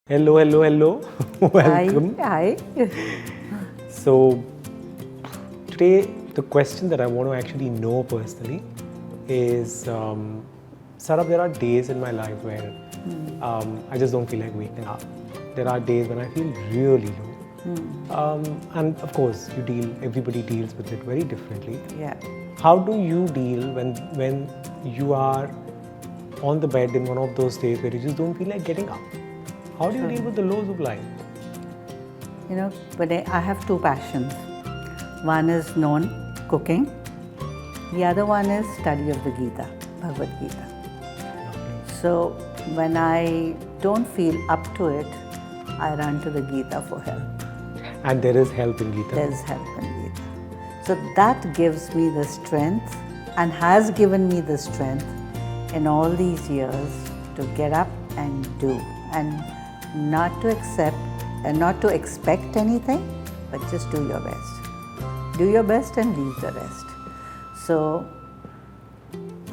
Hello, hello, hello. Welcome. Hi. So, today the question that I want to actually know personally is Sarab, there are days in my life where I just don't feel like waking up. There are days when I feel really low. And of course, everybody deals with it very differently. Yeah. How do you deal when you are on the bed in one of those days where you just don't feel like getting up? How do you deal with the lows of life? You know, but I have two passions. One is known cooking. The other one is study of the Gita, Bhagavad Gita. So when I don't feel up to it, I run to the Gita for help. And there is help in Gita. There's help in Gita. So that gives me the strength and has given me the strength in all these years to get up and do and not to accept and not to expect anything, but just do your best. Do your best and leave the rest. So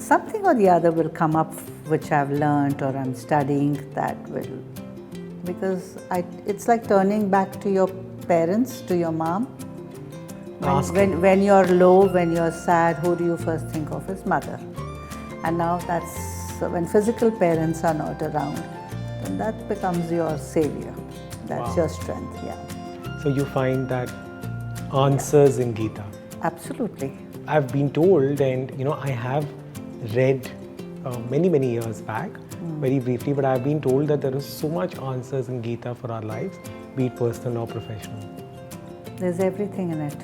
something or the other will come up which I've learned or I'm studying that will, because it's like turning back to your parents, to your mom. When you're low, when you're sad, who do you first think of as mother? And now when physical parents are not around, then that becomes your savior. That's your strength, yeah. So you find that answers in Gita. Absolutely. I've been told, and I have read many years back, very briefly, but I've been told that there is so much answers in Gita for our lives, be it personal or professional. There's everything in it.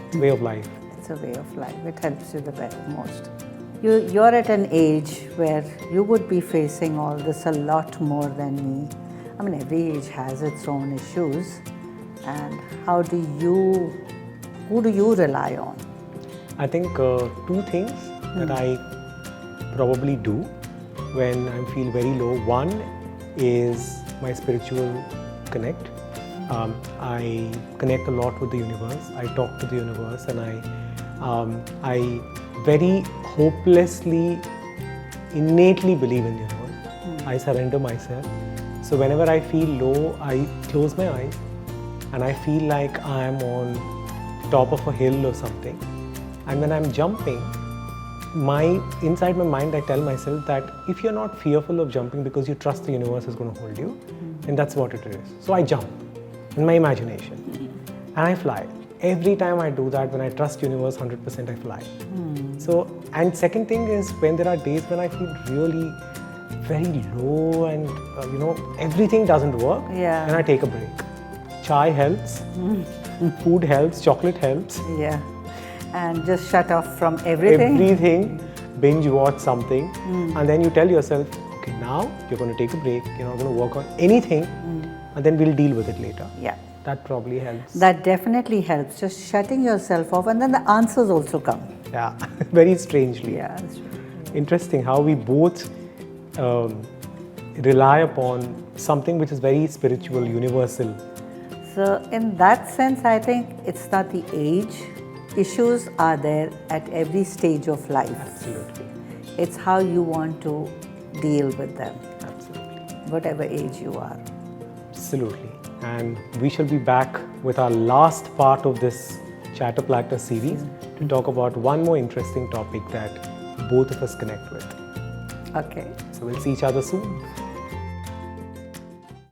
It's a way of life. It's a way of life. It helps you the most. You're at an age where you would be facing all this a lot more than me. I mean, every age has its own issues. And who do you rely on? I think two things that I probably do when I feel very low. One is my spiritual connect. I connect a lot with the universe. I talk to the universe, and I very hopelessly, innately believe in the universe. I surrender myself. So whenever I feel low, I close my eyes and I feel like I'm on top of a hill or something. And when I'm jumping, inside my mind, I tell myself that if you're not fearful of jumping because you trust the universe is going to hold you, then that's what it is. So I jump in my imagination and I fly. Every time I do that, when I trust universe 100%, I fly. So, and second thing is when there are days when I feel really very low and everything doesn't work, and I take a break. Chai helps, food helps, chocolate helps. Yeah, and just shut off from everything. Everything, binge watch something, and then you tell yourself, okay, now you're going to take a break, you're not going to work on anything, and then we'll deal with it later. Yeah. That probably helps. That definitely helps, just shutting yourself off, and then the answers also come. Yeah, very strangely. Yeah, that's true. Interesting how we both rely upon something which is very spiritual, universal. So in that sense, I think it's not the age. Issues are there at every stage of life. Absolutely. It's how you want to deal with them. Absolutely. Whatever age you are. Absolutely. And we shall be back with our last part of this Platter series to talk about one more interesting topic that both of us connect with. Okay. So we'll see each other soon.